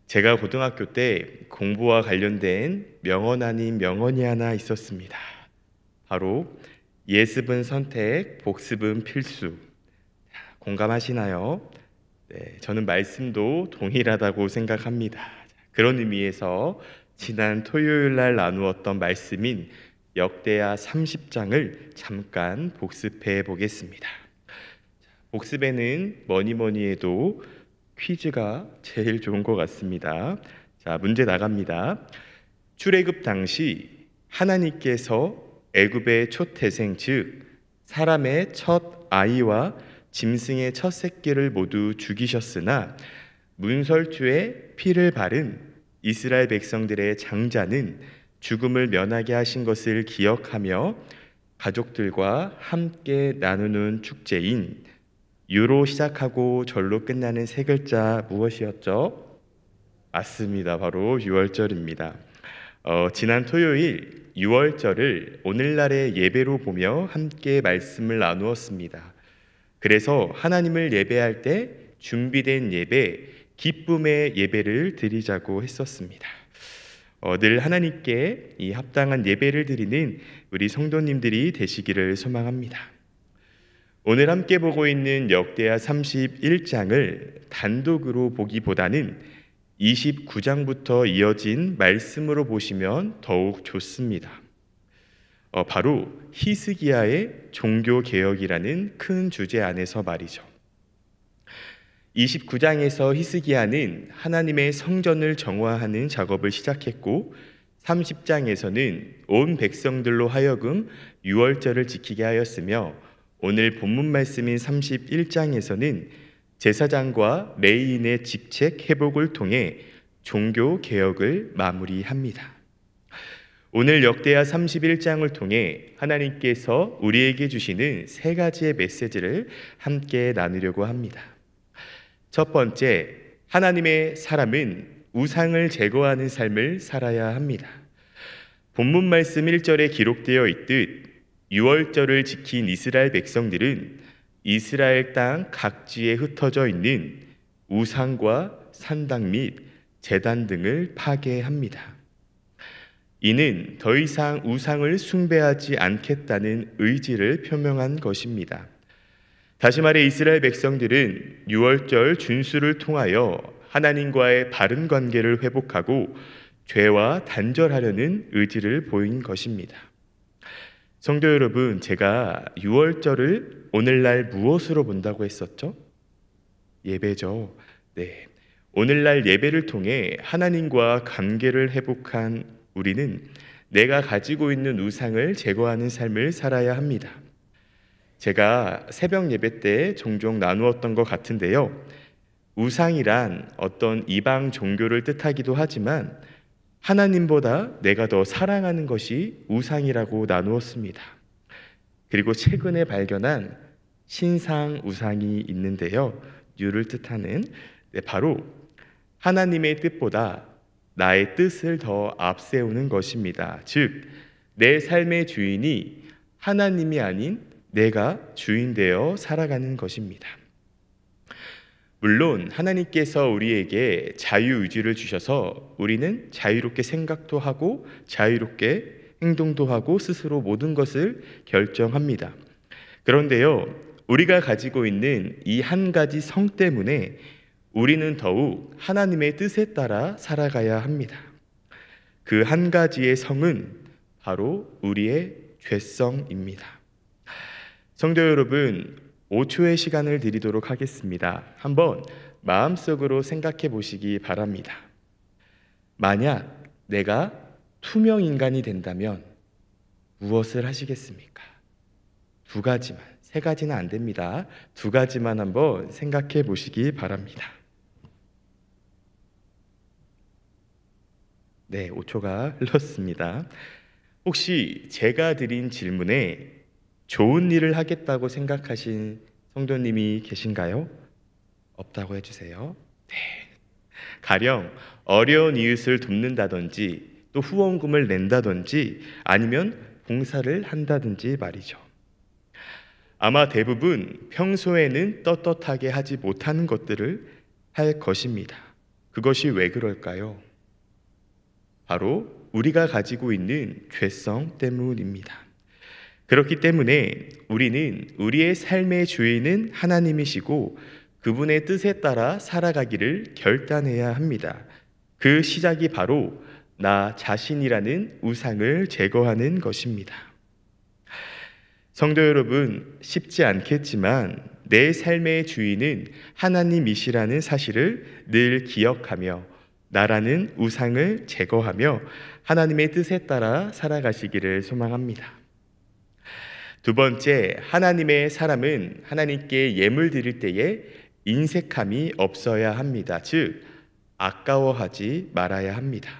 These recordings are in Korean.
제가 고등학교 때 공부와 관련된 명언 아닌 명언이 하나 있었습니다. 바로 예습은 선택, 복습은 필수. 공감하시나요? 네, 저는 말씀도 동일하다고 생각합니다. 그런 의미에서 지난 토요일 날 나누었던 말씀인 역대하 30장을 잠깐 복습해 보겠습니다. 복습에는 뭐니 해도 퀴즈가 제일 좋은 것 같습니다. 자, 문제 나갑니다. 출애굽 당시 하나님께서 애굽의 초태생 즉 사람의 첫 아이와 짐승의 첫 새끼를 모두 죽이셨으나 문설주에 피를 바른 이스라엘 백성들의 장자는 죽음을 면하게 하신 것을 기억하며 가족들과 함께 나누는 축제인 유로 시작하고 절로 끝나는 세 글자 무엇이었죠? 맞습니다. 바로 유월절입니다. 지난 토요일 유월절을 오늘날의 예배로 보며 함께 말씀을 나누었습니다. 그래서 하나님을 예배할 때 준비된 예배, 기쁨의 예배를 드리자고 했었습니다. 늘 하나님께 이 합당한 예배를 드리는 우리 성도님들이 되시기를 소망합니다. 오늘 함께 보고 있는 역대하 31장을 단독으로 보기보다는 29장부터 이어진 말씀으로 보시면 더욱 좋습니다. 바로 히스기야의 종교개혁이라는 큰 주제 안에서 말이죠. 29장에서 히스기야는 하나님의 성전을 정화하는 작업을 시작했고 30장에서는 온 백성들로 하여금 유월절을 지키게 하였으며 오늘 본문 말씀인 31장에서는 제사장과 레위인의 직책 회복을 통해 종교 개혁을 마무리합니다. 오늘 역대하 31장을 통해 하나님께서 우리에게 주시는 세 가지의 메시지를 함께 나누려고 합니다. 첫 번째, 하나님의 사람은 우상을 제거하는 삶을 살아야 합니다. 본문 말씀 1절에 기록되어 있듯 유월절을 지킨 이스라엘 백성들은 이스라엘 땅 각지에 흩어져 있는 우상과 산당 및 제단 등을 파괴합니다. 이는 더 이상 우상을 숭배하지 않겠다는 의지를 표명한 것입니다. 다시 말해 이스라엘 백성들은 유월절 준수를 통하여 하나님과의 바른 관계를 회복하고 죄와 단절하려는 의지를 보인 것입니다. 성도 여러분, 제가 유월절을 오늘날 무엇으로 본다고 했었죠? 예배죠. 네. 오늘날 예배를 통해 하나님과 관계를 회복한 우리는 내가 가지고 있는 우상을 제거하는 삶을 살아야 합니다. 제가 새벽 예배 때 종종 나누었던 것 같은데요. 우상이란 어떤 이방 종교를 뜻하기도 하지만 하나님보다 내가 더 사랑하는 것이 우상이라고 나누었습니다. 그리고 최근에 발견한 신상 우상이 있는데요. 유를 뜻하는 바로 하나님의 뜻보다 나의 뜻을 더 앞세우는 것입니다. 즉, 내 삶의 주인이 하나님이 아닌 내가 주인 되어 살아가는 것입니다. 물론 하나님께서 우리에게 자유의지를 주셔서 우리는 자유롭게 생각도 하고 자유롭게 행동도 하고 스스로 모든 것을 결정합니다. 그런데요, 우리가 가지고 있는 이 한 가지 성 때문에 우리는 더욱 하나님의 뜻에 따라 살아가야 합니다. 그 한 가지의 성은 바로 우리의 죄성입니다. 성도 여러분, 5초의 시간을 드리도록 하겠습니다. 한번 마음속으로 생각해 보시기 바랍니다. 만약 내가 투명 인간이 된다면 무엇을 하시겠습니까? 두 가지만, 세 가지는 안 됩니다. 두 가지만 한번 생각해 보시기 바랍니다. 네, 5초가 흘렀습니다. 혹시 제가 드린 질문에 좋은 일을 하겠다고 생각하신 성도님이 계신가요? 없다고 해주세요. 네. 가령 어려운 이웃을 돕는다든지 또 후원금을 낸다든지 아니면 봉사를 한다든지 말이죠. 아마 대부분 평소에는 떳떳하게 하지 못하는 것들을 할 것입니다. 그것이 왜 그럴까요? 바로 우리가 가지고 있는 죄성 때문입니다. 그렇기 때문에 우리는 우리의 삶의 주인은 하나님이시고 그분의 뜻에 따라 살아가기를 결단해야 합니다. 그 시작이 바로 나 자신이라는 우상을 제거하는 것입니다. 성도 여러분, 쉽지 않겠지만 내 삶의 주인은 하나님이시라는 사실을 늘 기억하며 나라는 우상을 제거하며 하나님의 뜻에 따라 살아가시기를 소망합니다. 두 번째, 하나님의 사람은 하나님께 예물 드릴 때에 인색함이 없어야 합니다. 즉, 아까워하지 말아야 합니다.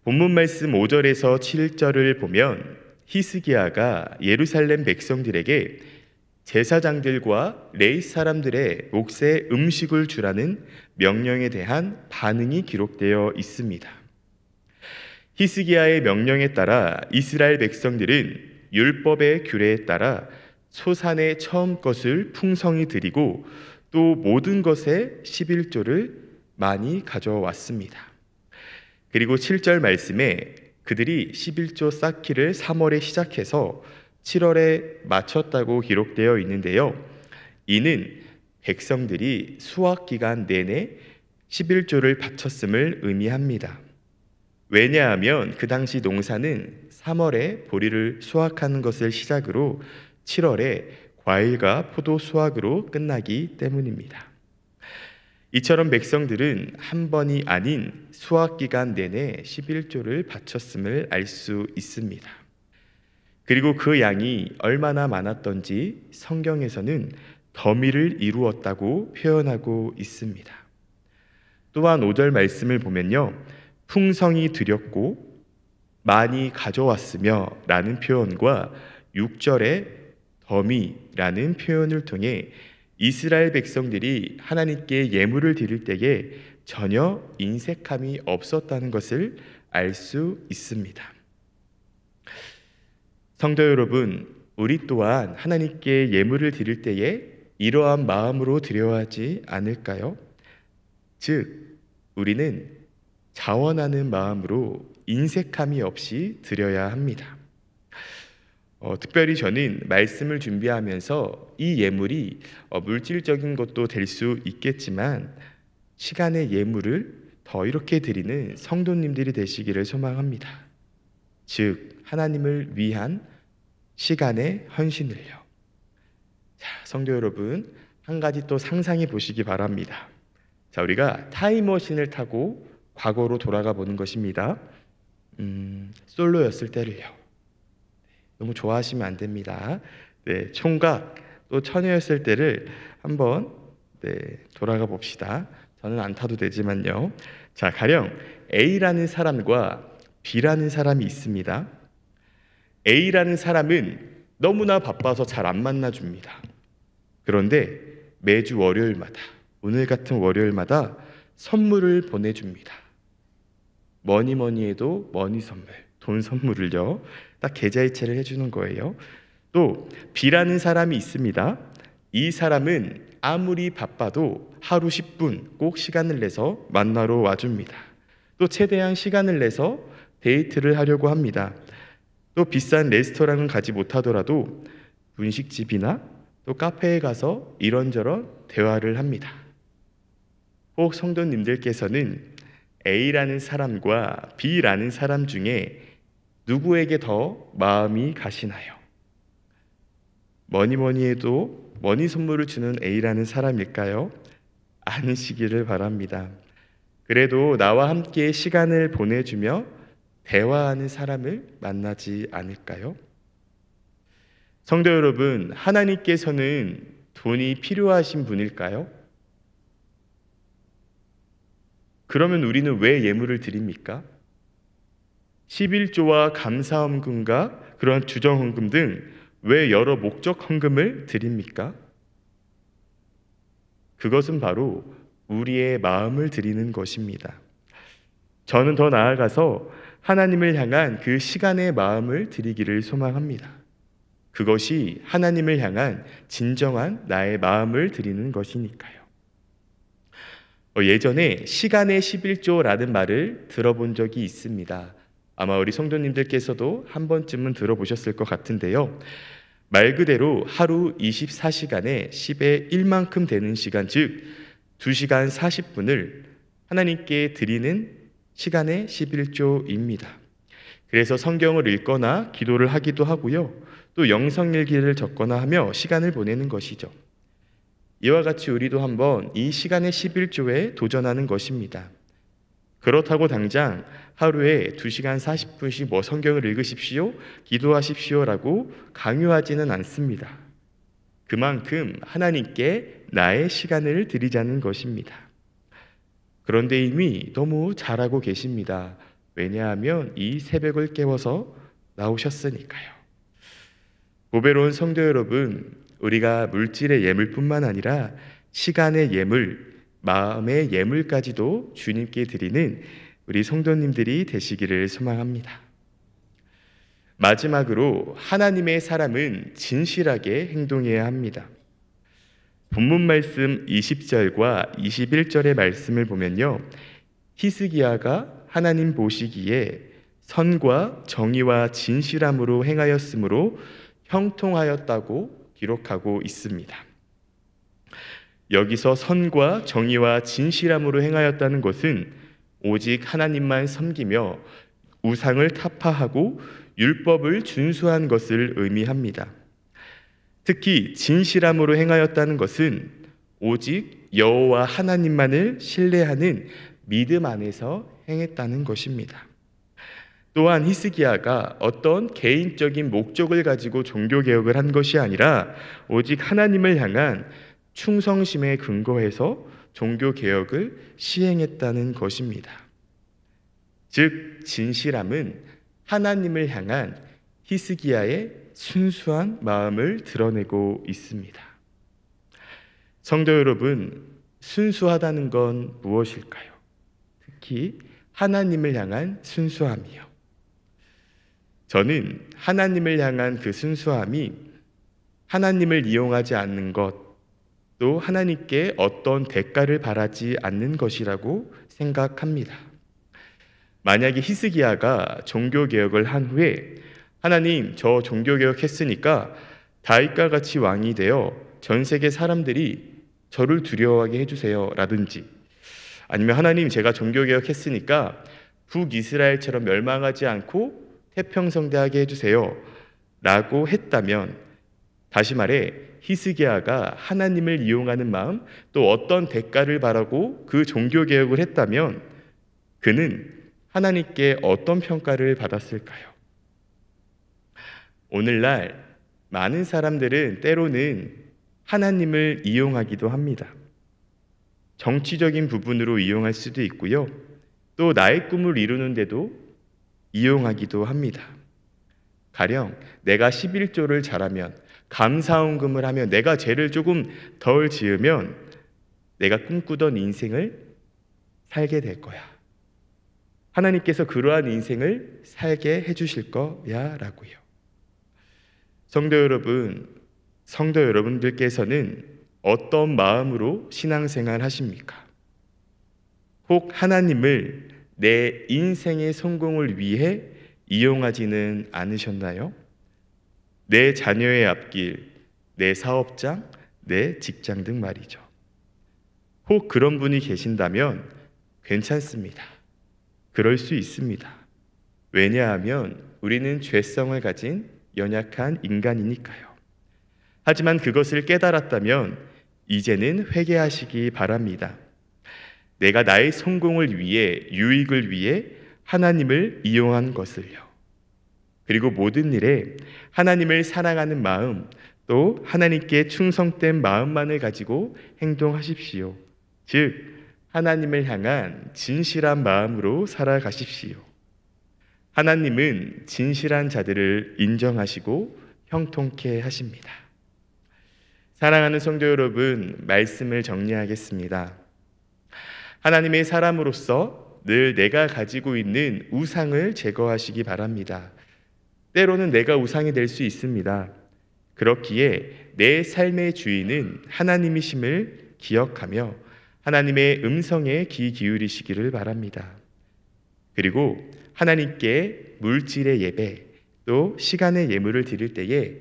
본문 말씀 5절에서 7절을 보면 히스기야가 예루살렘 백성들에게 제사장들과 레위 사람들의 몫에 음식을 주라는 명령에 대한 반응이 기록되어 있습니다. 히스기야의 명령에 따라 이스라엘 백성들은 율법의 규례에 따라 소산의 처음 것을 풍성히 드리고 또 모든 것의 11조를 많이 가져왔습니다. 그리고 7절 말씀에 그들이 11조 쌓기를 3월에 시작해서 7월에 마쳤다고 기록되어 있는데요. 이는 백성들이 수확 기간 내내 11조를 바쳤음을 의미합니다. 왜냐하면 그 당시 농사는 3월에 보리를 수확하는 것을 시작으로 7월에 과일과 포도 수확으로 끝나기 때문입니다. 이처럼 백성들은 한 번이 아닌 수확 기간 내내 11조를 바쳤음을 알 수 있습니다. 그리고 그 양이 얼마나 많았던지 성경에서는 더미를 이루었다고 표현하고 있습니다. 또한 5절 말씀을 보면요, 풍성히 드렸고 많이 가져왔으며 라는 표현과 6절에 더미라는 표현을 통해 이스라엘 백성들이 하나님께 예물을 드릴 때에 전혀 인색함이 없었다는 것을 알 수 있습니다. 성도 여러분, 우리 또한 하나님께 예물을 드릴 때에 이러한 마음으로 드려야 하지 않을까요? 즉, 우리는 자원하는 마음으로 인색함이 없이 드려야 합니다. 특별히 저는 말씀을 준비하면서 이 예물이 물질적인 것도 될 수 있겠지만 시간의 예물을 더 이렇게 드리는 성도님들이 되시기를 소망합니다. 즉, 하나님을 위한 시간의 헌신을요. 자, 성도 여러분, 한 가지 또 상상해 보시기 바랍니다. 자, 우리가 타임머신을 타고 과거로 돌아가 보는 것입니다. 솔로였을 때를요. 너무 좋아하시면 안 됩니다. 네, 총각 또 처녀였을 때를 한번 돌아가 봅시다. 저는 안 타도 되지만요. 자, 가령 A라는 사람과 B라는 사람이 있습니다. A라는 사람은 너무나 바빠서 잘 안 만나줍니다. 그런데 매주 월요일마다, 오늘 같은 월요일마다 선물을 보내줍니다. 뭐니 해도 머니 선물, 돈 선물을요. 딱 계좌이체를 해주는 거예요. 또 B라는 사람이 있습니다. 이 사람은 아무리 바빠도 하루 10분 꼭 시간을 내서 만나러 와줍니다. 또 최대한 시간을 내서 데이트를 하려고 합니다. 또 비싼 레스토랑은 가지 못하더라도 분식집이나 또 카페에 가서 이런저런 대화를 합니다. 혹 성도님들께서는 A라는 사람과 B라는 사람 중에 누구에게 더 마음이 가시나요? 뭐니 해도 머니 선물을 주는 A라는 사람일까요? 아니시기를 바랍니다. 그래도 나와 함께 시간을 보내주며 대화하는 사람을 만나지 않을까요? 성도 여러분, 하나님께서는 돈이 필요하신 분일까요? 그러면 우리는 왜 예물을 드립니까? 11조와 감사헌금과 그런 주정헌금 등 왜 여러 목적 헌금을 드립니까? 그것은 바로 우리의 마음을 드리는 것입니다. 저는 더 나아가서 하나님을 향한 그 시간의 마음을 드리기를 소망합니다. 그것이 하나님을 향한 진정한 나의 마음을 드리는 것이니까요. 예전에 시간의 11조라는 말을 들어본 적이 있습니다. 아마 우리 성도님들께서도 한 번쯤은 들어보셨을 것 같은데요. 말 그대로 하루 24시간에 10의 1만큼 되는 시간, 즉 2시간 40분을 하나님께 드리는 시간의 11조입니다. 그래서 성경을 읽거나 기도를 하기도 하고요. 또 영성일기를 적거나 하며 시간을 보내는 것이죠. 이와 같이 우리도 한번 이 시간의 11조에 도전하는 것입니다. 그렇다고 당장 하루에 2시간 40분씩 성경을 읽으십시오, 기도하십시오라고 강요하지는 않습니다. 그만큼 하나님께 나의 시간을 드리자는 것입니다. 그런데 이미 너무 잘하고 계십니다. 왜냐하면 이 새벽을 깨워서 나오셨으니까요. 보배로운 성도 여러분, 우리가 물질의 예물뿐만 아니라 시간의 예물, 마음의 예물까지도 주님께 드리는 우리 성도님들이 되시기를 소망합니다. 마지막으로 하나님의 사람은 진실하게 행동해야 합니다. 본문 말씀 20절과 21절의 말씀을 보면요, 히스기야가 하나님 보시기에 선과 정의와 진실함으로 행하였으므로 형통하였다고 기록하고 있습니다. 여기서 선과 정의와 진실함으로 행하였다는 것은 오직 하나님만 섬기며 우상을 타파하고 율법을 준수한 것을 의미합니다. 특히 진실함으로 행하였다는 것은 오직 여호와 하나님만을 신뢰하는 믿음 안에서 행했다는 것입니다. 또한 히스기야가 어떤 개인적인 목적을 가지고 종교개혁을 한 것이 아니라 오직 하나님을 향한 충성심에 근거해서 종교개혁을 시행했다는 것입니다. 즉 진실함은 하나님을 향한 히스기야의 순수한 마음을 드러내고 있습니다. 성도 여러분, 순수하다는 건 무엇일까요? 특히 하나님을 향한 순수함이요. 저는 하나님을 향한 그 순수함이 하나님을 이용하지 않는 것, 또 하나님께 어떤 대가를 바라지 않는 것이라고 생각합니다. 만약에 히스기야가 종교개혁을 한 후에 하나님, 저 종교개혁했으니까 다윗과 같이 왕이 되어 전 세계 사람들이 저를 두려워하게 해주세요 라든지, 아니면 하나님, 제가 종교개혁했으니까 북이스라엘처럼 멸망하지 않고 태평성대하게 해주세요 라고 했다면, 다시 말해 히스기야가 하나님을 이용하는 마음, 또 어떤 대가를 바라고 그 종교개혁을 했다면 그는 하나님께 어떤 평가를 받았을까요? 오늘날 많은 사람들은 때로는 하나님을 이용하기도 합니다. 정치적인 부분으로 이용할 수도 있고요. 또 나의 꿈을 이루는데도 이용하기도 합니다. 가령 내가 11조를 잘하면, 감사헌금을 하면, 내가 죄를 조금 덜 지으면 내가 꿈꾸던 인생을 살게 될 거야. 하나님께서 그러한 인생을 살게 해주실 거야 라고요. 성도 여러분들께서는 어떤 마음으로 신앙생활 하십니까? 혹 하나님을 내 인생의 성공을 위해 이용하지는 않으셨나요? 내 자녀의 앞길, 내 사업장, 내 직장 등 말이죠. 혹 그런 분이 계신다면 괜찮습니다. 그럴 수 있습니다. 왜냐하면 우리는 죄성을 가진 연약한 인간이니까요. 하지만 그것을 깨달았다면 이제는 회개하시기 바랍니다. 내가 나의 성공을 위해, 유익을 위해 하나님을 이용한 것을요. 그리고 모든 일에 하나님을 사랑하는 마음, 또 하나님께 충성된 마음만을 가지고 행동하십시오. 즉 하나님을 향한 진실한 마음으로 살아가십시오. 하나님은 진실한 자들을 인정하시고 형통케 하십니다. 사랑하는 성도 여러분, 말씀을 정리하겠습니다. 하나님의 사람으로서 늘 내가 가지고 있는 우상을 제거하시기 바랍니다. 때로는 내가 우상이 될 수 있습니다. 그렇기에 내 삶의 주인은 하나님이심을 기억하며 하나님의 음성에 귀 기울이시기를 바랍니다. 그리고 하나님께 물질의 예배 또 시간의 예물을 드릴 때에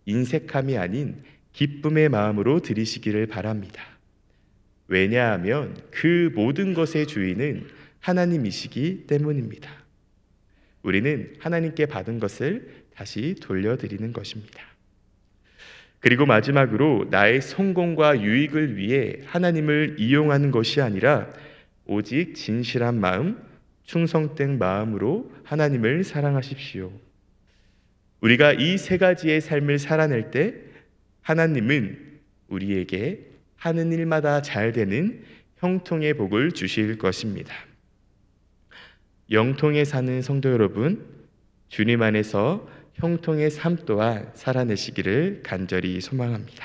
인색함이 아닌 기쁨의 마음으로 드리시기를 바랍니다. 왜냐하면 그 모든 것의 주인은 하나님이시기 때문입니다. 우리는 하나님께 받은 것을 다시 돌려드리는 것입니다. 그리고 마지막으로 나의 성공과 유익을 위해 하나님을 이용하는 것이 아니라 오직 진실한 마음, 충성된 마음으로 하나님을 사랑하십시오. 우리가 이 세 가지의 삶을 살아낼 때 하나님은 우리에게 하는 일마다 잘 되는 형통의 복을 주실 것입니다. 영통에 사는 성도 여러분, 주님 안에서 형통의 삶 또한 살아내시기를 간절히 소망합니다.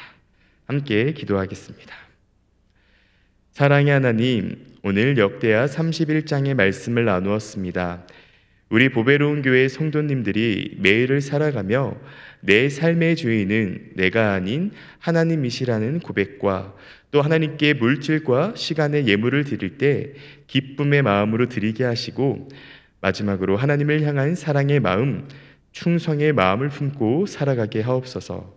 함께 기도하겠습니다. 사랑의 하나님, 오늘 역대하 31장의 말씀을 나누었습니다. 우리 보배로운 교회 성도님들이 매일을 살아가며 내 삶의 주인은 내가 아닌 하나님이시라는 고백과 또 하나님께 물질과 시간의 예물을 드릴 때 기쁨의 마음으로 드리게 하시고 마지막으로 하나님을 향한 사랑의 마음, 충성의 마음을 품고 살아가게 하옵소서.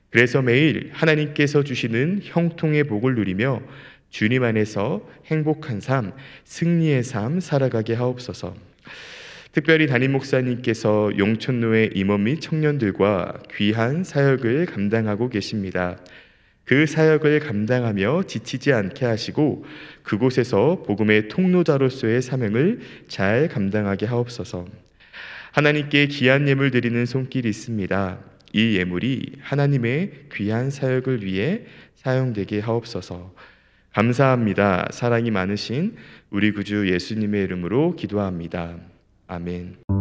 그래서 매일 하나님께서 주시는 형통의 복을 누리며 주님 안에서 행복한 삶, 승리의 삶 살아가게 하옵소서. 특별히 담임 목사님께서 용천로의 임원 및 청년들과 귀한 사역을 감당하고 계십니다. 그 사역을 감당하며 지치지 않게 하시고 그곳에서 복음의 통로자로서의 사명을 잘 감당하게 하옵소서. 하나님께 귀한 예물 드리는 손길이 있습니다. 이 예물이 하나님의 귀한 사역을 위해 사용되게 하옵소서. 감사합니다. 사랑이 많으신 우리 구주 예수님의 이름으로 기도합니다. 아멘.